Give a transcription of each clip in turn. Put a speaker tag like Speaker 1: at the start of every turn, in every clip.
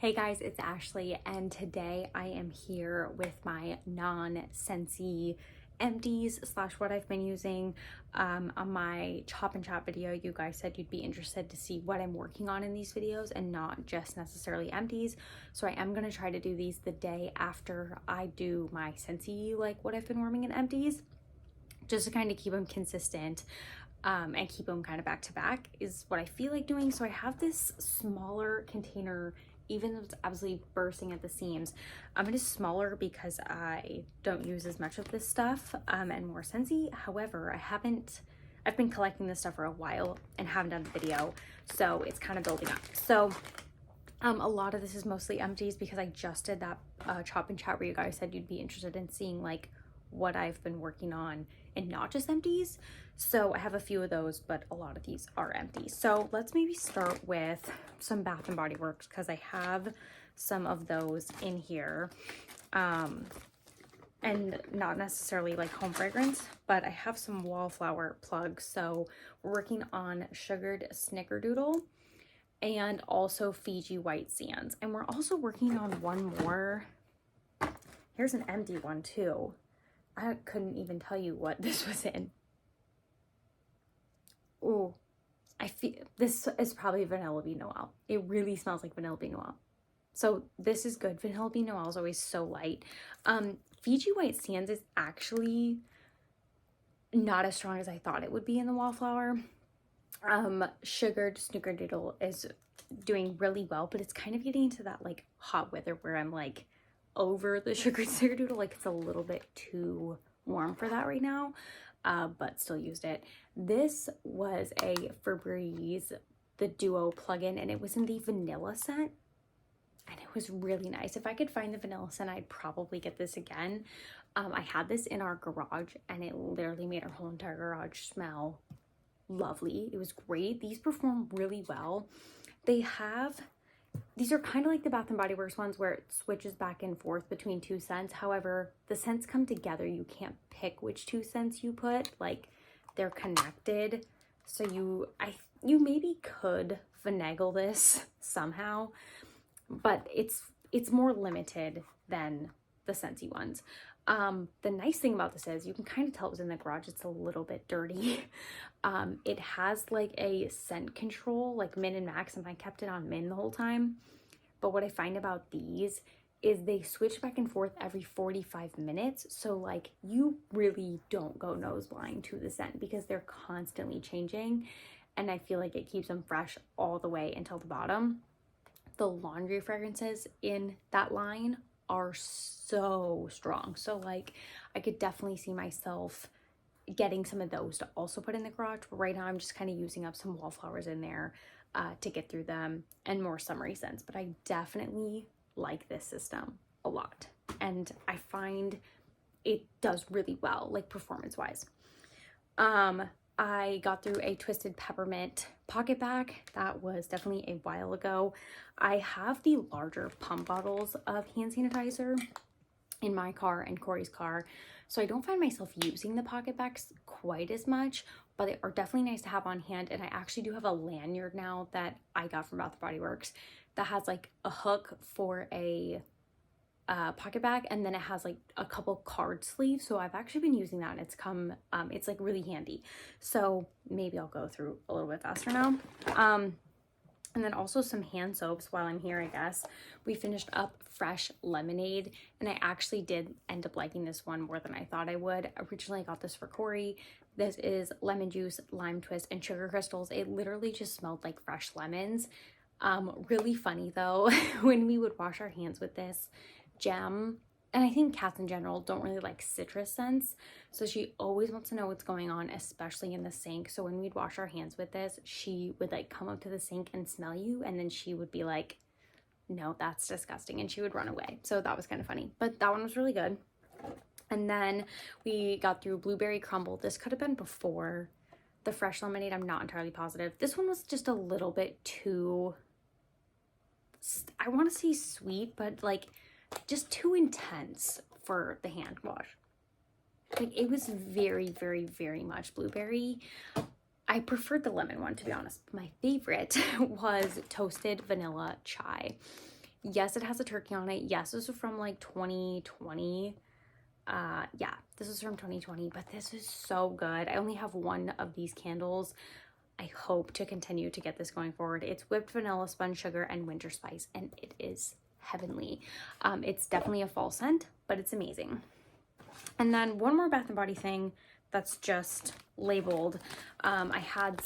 Speaker 1: Hey guys, it's Ashley, and today I am here with my Non-Scentsy empties slash what I've been using on my chop and chat video. You guys said you'd be interested to see what I'm working on in these videos and not just necessarily empties. So I am going to try to do these the day after I do my Scentsy, like what I've been warming in empties, just to kind of keep them consistent. And keep them kind of back to back is what I feel like doing. So I have this smaller container, even though it's absolutely bursting at the seams. It is smaller because I don't use as much of this stuff and more Scentsy. However, I've been collecting this stuff for a while and haven't done a video, so it's kind of building up. So a lot of this is mostly empties because I just did that chop and chat where you guys said you'd be interested in seeing like what I've been working on and not just empties. So I have a few of those, but a lot of these are empty. So let's maybe start with some Bath and Body Works because I have some of those in here. And not necessarily like home fragrance, but I have some wallflower plugs. So we're working on Sugared Snickerdoodle and also Fiji White Sands. And we're also working on one more. Here's an empty one too. I couldn't even tell you what this was in. Oh, I feel this is probably Vanilla Bean Noel. It really smells like Vanilla Bean Noel. So this is good. Vanilla Bean Noel is always so light. Fiji White Sands is actually not as strong as I thought it would be in the Wallflower. Sugared Snickerdoodle is doing really well, but it's kind of getting into that like hot weather where I'm like over the Sugared Snickerdoodle, like it's a little bit too warm for that right now, but still used it. This was a Febreze, the Duo plug-in, and it was in the vanilla scent, and it was really nice. If I could find the vanilla scent, I'd probably get this again. I had this in our garage, and it literally made our whole entire garage smell lovely. It was great. These perform really well. These are kind of like the Bath and Body Works ones where it switches back and forth between two scents. However, the scents come together. You can't pick which two scents you put. Like, they're connected. So you maybe could finagle this somehow, but it's more limited than the Scentsy ones. The nice thing about this is you can kind of tell it was in the garage. It's a little bit dirty. It has like a scent control, like min and max, and I kept it on min the whole time. But what I find about these is they switch back and forth every 45 minutes. So like you really don't go nose blind to the scent because they're constantly changing. And I feel like it keeps them fresh all the way until the bottom. The laundry fragrances in that line are so strong. So like I could definitely see myself getting some of those to also put in the garage. But right now I'm just kind of using up some wallflowers in there to get through them and more summery scents. But I definitely like this system a lot. And I find it does really well, like performance wise. I got through a Twisted Peppermint pocket bag. That was definitely a while ago. I have the larger pump bottles of hand sanitizer in my car and Corey's car, so I don't find myself using the pocket bags quite as much, but they are definitely nice to have on hand. And I actually do have a lanyard now that I got from Bath & Body Works that has like a hook for a pocket bag, and then it has like a couple card sleeves. So I've actually been using that, and it's like really handy. So maybe I'll go through a little bit faster now. And then also some hand soaps while I'm here, I guess. We finished up Fresh Lemonade, and I actually did end up liking this one more than I thought I would. Originally, I got this for Corey. This is lemon juice, lime twist, and sugar crystals. It literally just smelled like fresh lemons. Really funny though, when we would wash our hands with this, Gem, and I think cats in general don't really like citrus scents, so she always wants to know what's going on, especially in the sink. So when we'd wash our hands with this, she would like come up to the sink and smell you, and then she would be like, no, that's disgusting, and she would run away. So that was kind of funny, but that one was really good. And then we got through Blueberry Crumble. This could have been before the Fresh Lemonade, I'm not entirely positive. This one was just a little bit too, I want to say sweet, but like just too intense for the hand wash. Like it was very, very, very much blueberry. I preferred the lemon one, to be honest. My favorite was Toasted Vanilla Chai. Yes, it has a turkey on it. Yes, this is from like 2020. Yeah, this is from 2020, but this is so good. I only have one of these candles. I hope to continue to get this going forward. It's whipped vanilla, spun sugar, and winter spice, and it is heavenly. It's definitely a fall scent, but it's amazing. And then one more Bath and Body thing that's just labeled. I had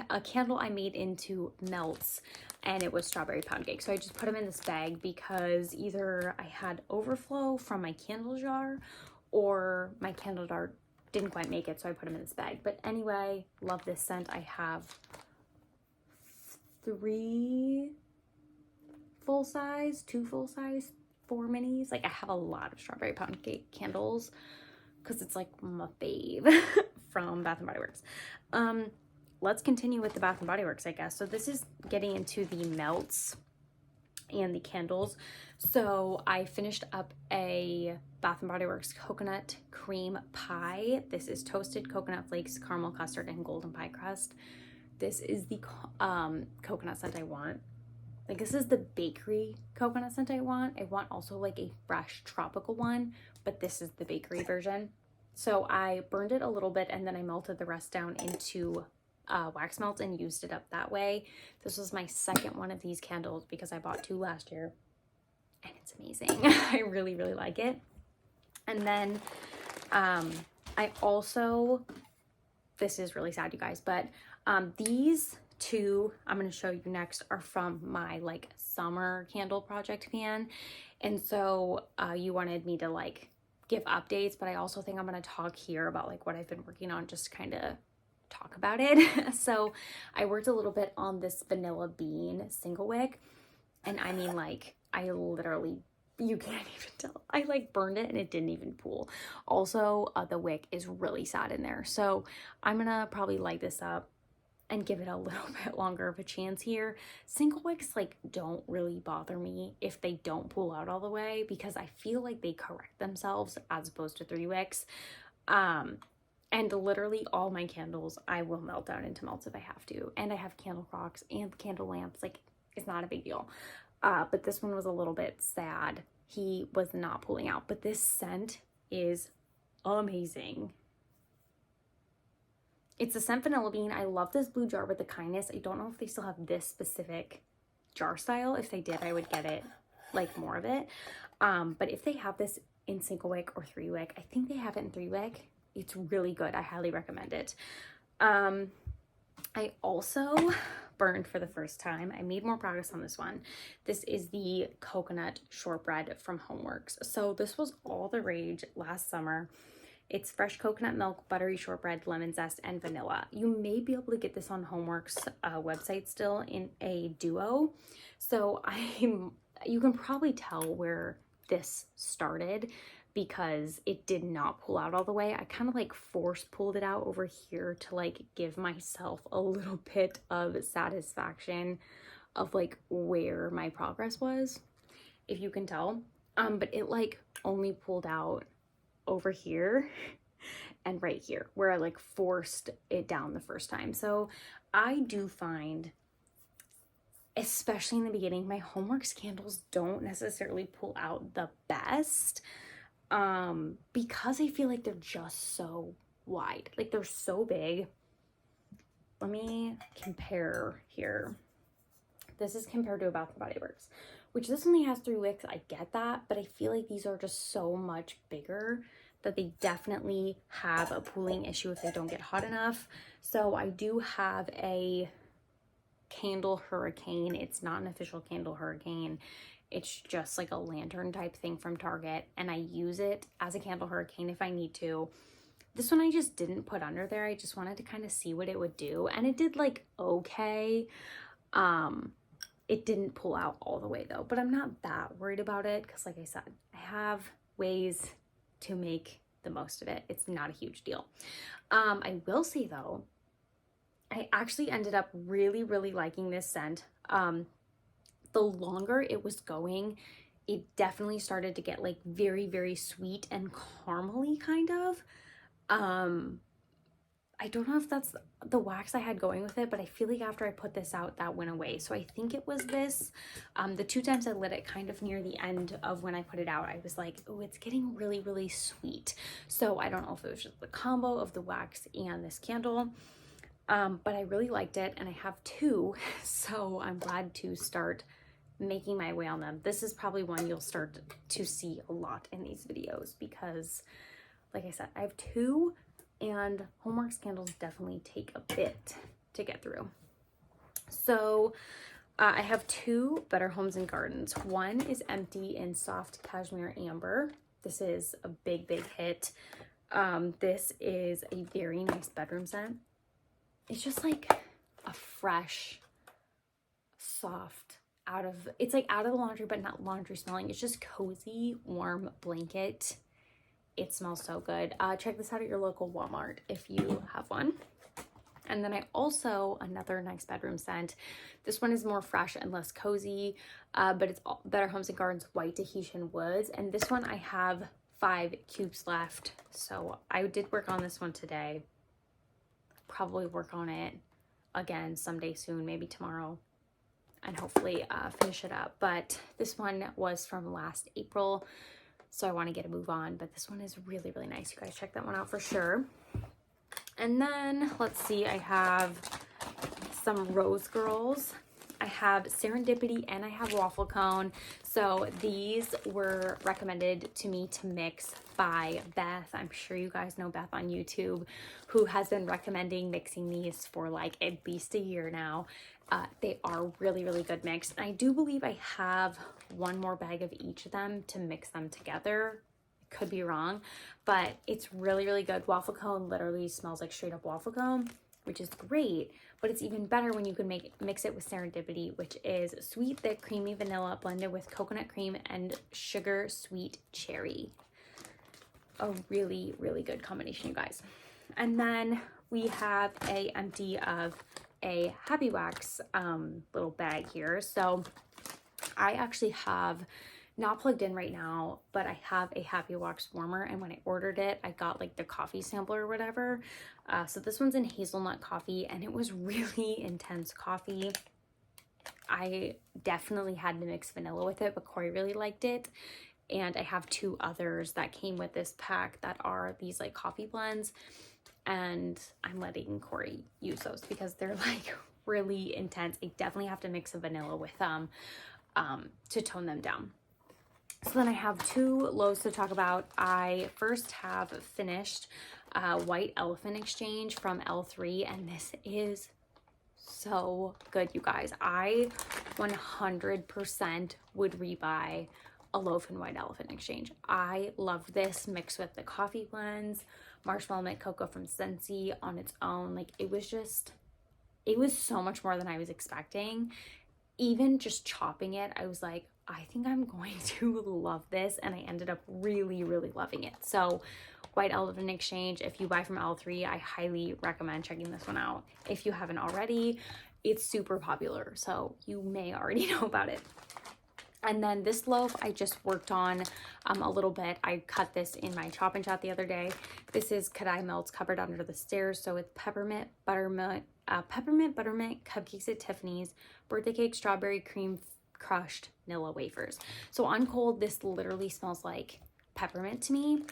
Speaker 1: a candle I made into melts, and it was strawberry pound cake. So I just put them in this bag because either I had overflow from my candle jar or my candle jar didn't quite make it, so I put them in this bag. But anyway, love this scent. I have 3 full size, 2 full size, 4 minis. Like, I have a lot of strawberry pound cake candles because it's like my fave from Bath and Body Works. Let's continue with the Bath and Body Works, I guess. So this is getting into the melts and the candles. So I finished up a Bath and Body Works coconut cream pie. This is toasted coconut flakes, caramel custard, and golden pie crust. This is the coconut scent I want. Like, this is the bakery coconut scent I want. I want also like a fresh tropical one, but this is the bakery version. So I burned it a little bit and then I melted the rest down into wax melt and used it up that way. This was my second one of these candles because I bought 2 last year, and it's amazing. I really, really like it. And then I also, this is really sad, you guys, but these 2 I'm going to show you next are from my like summer candle project pan. And so you wanted me to like give updates, but I also think I'm going to talk here about like what I've been working on, just kind of talk about it. So I worked a little bit on this vanilla bean single wick, and I mean, like, I literally, you can't even tell, I like burned it and it didn't even pool. Also, the wick is really sad in there, so I'm gonna probably light this up and give it a little bit longer of a chance here. Single wicks like don't really bother me if they don't pull out all the way, because I feel like they correct themselves as opposed to 3 wicks. And literally all my candles, I will melt down into melts if I have to. And I have candle crocks and candle lamps. Like, it's not a big deal. But this one was a little bit sad. He was not pulling out. But this scent is amazing. It's the scent vanilla bean. I love this blue jar with the kindness. I don't know if they still have this specific jar style. If they did, I would get it, like, more of it. But if they have this in single wick or 3 wick, I think they have it in 3 wick. It's really good. I highly recommend it. I also burned for the first time. I made more progress on this one. This is the coconut shortbread from Homeworks. So this was all the rage last summer. It's fresh coconut milk, buttery shortbread, lemon zest, and vanilla. You may be able to get this on Homeworks website still in a duo. So you can probably tell where this started, because it did not pull out all the way. I kind of like force pulled it out over here to like give myself a little bit of satisfaction of like where my progress was, if you can tell. But it like only pulled out over here and right here, where I like forced it down the first time. So I do find, especially in the beginning, my Homeworks candles don't necessarily pull out the best. Because I feel like they're just so wide, like they're so big. Let me compare here. This is compared to a Bath and Body Works, which this only has 3 wicks. I get that, but I feel like these are just so much bigger that they definitely have a pooling issue if they don't get hot enough. So I do have a candle hurricane. It's not an official candle hurricane. It's just like a lantern type thing from Target, and I use it as a candle hurricane if I need to. This one I just didn't put under there. I just wanted to kind of see what it would do, and it did like okay. It didn't pull out all the way though, but I'm not that worried about it because, like I said, I have ways to make the most of it. It's not a huge deal. I will say though, I actually ended up really, really liking this scent. The longer it was going, it definitely started to get like very, very sweet and caramely kind of. I don't know if that's the wax I had going with it, but I feel like after I put this out, that went away. So I think it was this. The 2 times I lit it kind of near the end of when I put it out, I was like, oh, it's getting really, really sweet. So I don't know if it was just the combo of the wax and this candle, but I really liked it, and I have 2, so I'm glad to start making my way on them. This is probably one you'll start to see a lot in these videos because, like I said, I have 2, and Homeworks candles definitely take a bit to get through. So I have 2 Better Homes and Gardens. One is Empty in Soft Cashmere Amber. This is a big, big hit. This is a very nice bedroom scent. It's just like a fresh, soft, it's like out of the laundry, but not laundry smelling. It's just cozy, warm blanket. It smells so good. Check this out at your local Walmart if you have one. And then I also, another nice bedroom scent. This one is more fresh and less cozy, but it's Better Homes and Gardens White Tahitian Woods. And this one I have 5 cubes left. So I did work on this one today. Probably work on it again someday soon, maybe tomorrow, and hopefully finish it up. But this one was from last April, so I want to get a move on. But this one is really, really nice. You guys check that one out for sure. And then let's see, I have some Rose Girls. I have Serendipity and I have Waffle Cone. So these were recommended to me to mix by Beth. I'm sure you guys know Beth on YouTube, who has been recommending mixing these for like at least a year now. They are really, really good mix. And I do believe I have 1 more bag of each of them to mix them together. Could be wrong, but it's really, really good. Waffle Cone literally smells like straight up waffle cone, which is great, but it's even better when you can mix it with Serendipity, which is sweet, thick, creamy vanilla blended with coconut cream and sugar sweet cherry. A really, really good combination, you guys. And then we have a empty of a Happy Wax little bag here. So I actually have not plugged in right now, but I have a Happy Wax warmer, and when I ordered it, I got like the coffee sampler or whatever. So this one's in hazelnut coffee, and it was really intense coffee. I definitely had to mix vanilla with it, but Corey really liked it. And I have 2 others that came with this pack that are these like coffee blends, and I'm letting Corey use those because they're like really intense. I definitely have to mix a vanilla with them to tone them down. So then I have 2 lows to talk about. I first have finished White Elephant Exchange from L3, and this is so good, you guys. I 100% would rebuy a loaf in White Elephant Exchange. I love this mixed with the coffee blends, marshmallow mint cocoa from Scentsy on its own. Like it was so much more than I was expecting. Even just chopping it, I was like, I think I'm going to love this, and I ended up really, really loving it. So White Elephant Exchange, if you buy from L3, I highly recommend checking this one out. If you haven't already, it's super popular, so you may already know about it. And then this loaf I just worked on a little bit. I cut this in my Chop and Chat the other day. This is Kadai Melt's Covered Under the Stairs. So it's peppermint buttermint cupcakes at Tiffany's, birthday cake, strawberry cream crushed Nilla wafers. So on cold, this literally smells like peppermint to me.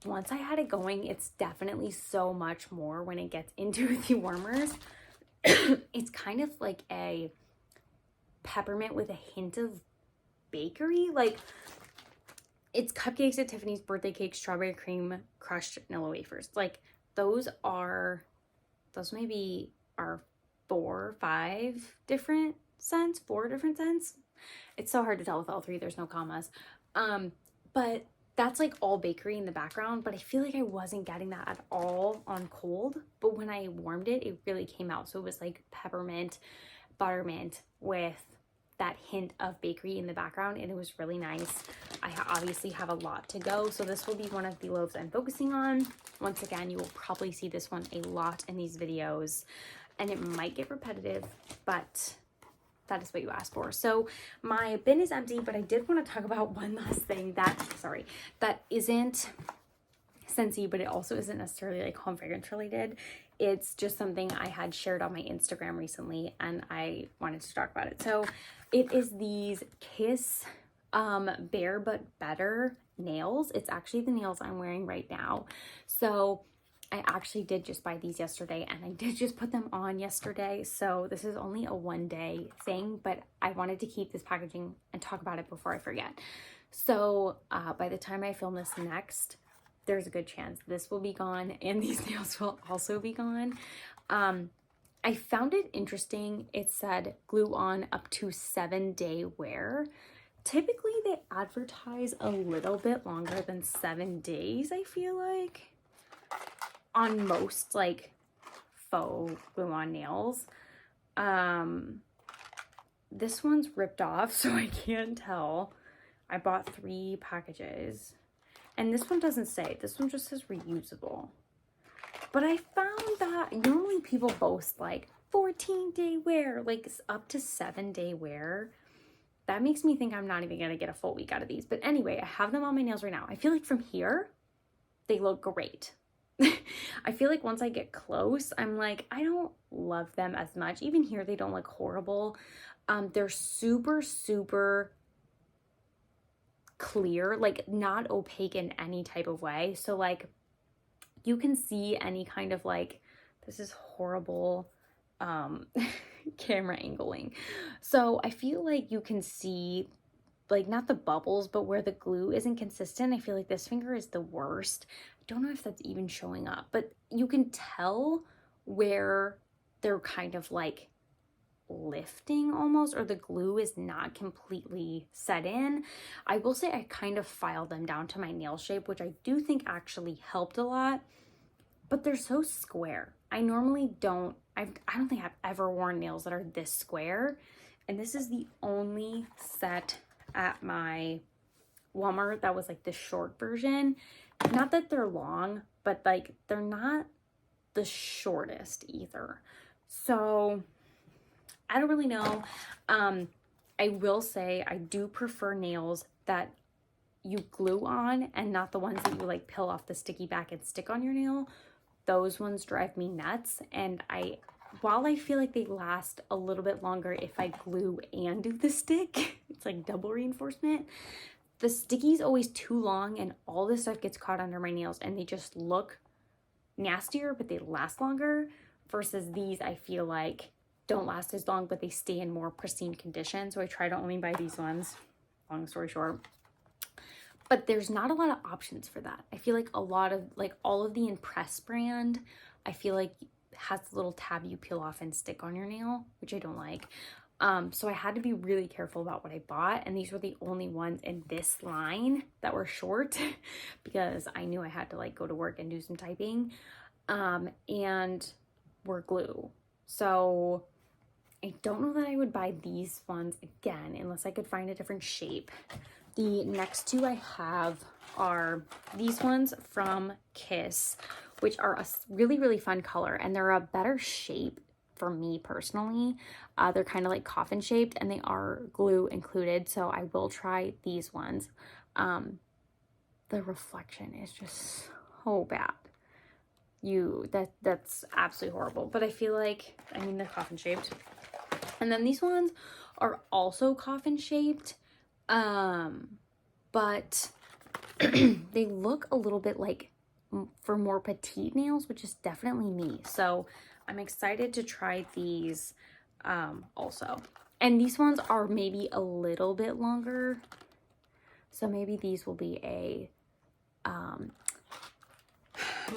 Speaker 1: Once I had it going, it's definitely so much more when it gets into the warmers. It's kind of like a peppermint with a hint of bakery. Like it's cupcakes at Tiffany's, birthday cake, strawberry cream crushed Nilla wafers. Like those maybe are 4 or 5 different scents, 4 different scents. It's so hard to tell with L3, there's no commas. But that's like all bakery in the background, but I feel like I wasn't getting that at all on cold. But when I warmed it, it really came out. So it was like peppermint, buttermint with that hint of bakery in the background, and it was really nice. I obviously have a lot to go, so this will be one of the loaves I'm focusing on. Once again, you will probably see this one a lot in these videos, and it might get repetitive, but that is what you asked for. So my bin is empty, but I did want to talk about one last thing that isn't scentsy, but it also isn't necessarily like home fragrance related. It's just something I had shared on my Instagram recently and I wanted to talk about it. So it is these Kiss Bare But Better nails. It's actually the nails I'm wearing right now. So I actually did just buy these yesterday and I did just put them on yesterday. So this is only a 1-day thing, but I wanted to keep this packaging and talk about it before I forget. So by the time I film this next, there's a good chance this will be gone and these nails will also be gone. I found it interesting. It said glue on up to 7-day wear. Typically they advertise a little bit longer than 7 days, I feel like, on most like faux glue on nails. This one's ripped off, so I can't tell. I bought 3 packages. And this one doesn't say. This one just says reusable. But I found that normally people boast like 14-day wear, like up to 7-day wear. That makes me think I'm not even going to get a full week out of these. But anyway, I have them on my nails right now. I feel like from here, they look great. I feel like once I get close, I'm like, I don't love them as much. Even here, they don't look horrible. They're super, super clear, like not opaque in any type of way. So like you can see any kind of like, this is horrible camera angling. So I feel like you can see like not the bubbles, but where the glue isn't consistent. I feel like this finger is the worst. I don't know if that's even showing up, but you can tell where they're kind of like lifting almost, or the glue is not completely set in. I will say I kind of filed them down to my nail shape, which I do think actually helped a lot, but they're so square. I normally don't, I don't think I've ever worn nails that are this square, and this is the only set at my Walmart that was like the short version. Not that they're long, but like they're not the shortest either. So I don't really know. I will say I do prefer nails that you glue on and not the ones that you like peel off the sticky back and stick on your nail. Those ones drive me nuts. And while I feel like they last a little bit longer if I glue and do the stick, it's like double reinforcement. The sticky's always too long and all this stuff gets caught under my nails and they just look nastier, but they last longer, versus these I feel like don't last as long, but they stay in more pristine condition. So I try to only buy these ones, long story short. But there's not a lot of options for that. I feel like a lot of, like all of the Impress brand, I feel like has a little tab you peel off and stick on your nail, which I don't like. So I had to be really careful about what I bought. And these were the only ones in this line that were short because I knew I had to like go to work and do some typing, and were glue. So I don't know that I would buy these ones again unless I could find a different shape. The next 2 I have are these ones from Kiss, which are a really, really fun color, and they're a better shape for me personally. They're kind of like coffin shaped and they are glue included, so I will try these ones. The reflection is just so bad. That's absolutely horrible, but I feel like, I mean, they're coffin shaped. And then these ones are also coffin shaped, but they look a little bit like for more petite nails, which is definitely me. So I'm excited to try these also. And these ones are maybe a little bit longer. So maybe these will be a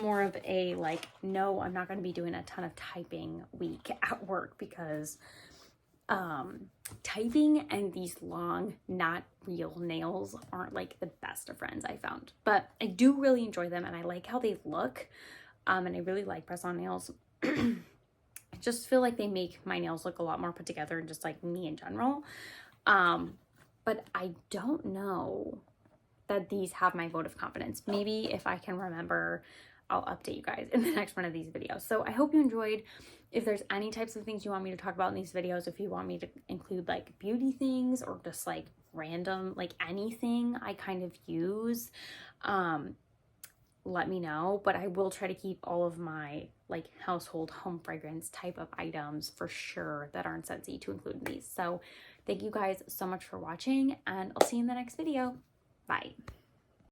Speaker 1: more of a like, no, I'm not going to be doing a ton of typing week at work, because typing and these long, not real nails aren't like the best of friends, I found. But I do really enjoy them and I like how they look. And I really like press-on nails. I just feel like they make my nails look a lot more put together and just like me in general. But I don't know that these have my vote of confidence. Maybe if I can remember, I'll update you guys in the next one of these videos. So I hope you enjoyed. If there's any types of things you want me to talk about in these videos, if you want me to include like beauty things or just like random, like anything I kind of use, let me know. But I will try to keep all of my like household home fragrance type of items for sure that aren't Scentsy to include in these. So thank you guys so much for watching, and I'll see you in the next video. Bye.